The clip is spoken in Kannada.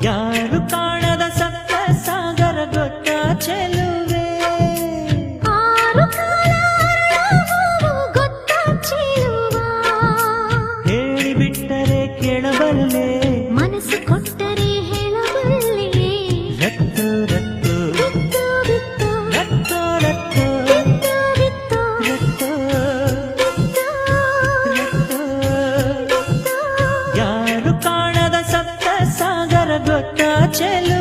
ಯಾರು ಕಾಣದ ಸಪ್ತ ಸಾಗರ ಗೊತ್ತ ಚೆಲುವೆ ಆರು ಕಾಲ ಗೊತ್ತ ಚೆಲುವ ಹೇಳಿಬಿಟ್ಟರೆ ಕೇಳಬಲ್ಲೆ ಮನಸ್ಸು ಕೊಟ್ಟರೆ ಹೇಳಬಲ್ಲೆ ರತ್ತು ರತ್ತು ಬಿತ್ತು ಬಿತ್ತು ರತ್ತು ರತ್ತು ಬಿತ್ತು ಬಿತ್ತು ರತ್ತು ಬಿತ್ತು ರತ್ತು ಯಾರು ಕಾಣದ ಸಪ್ತ ಸಾಗರ ಗೊತ್ತ ಚೆಲುವೆ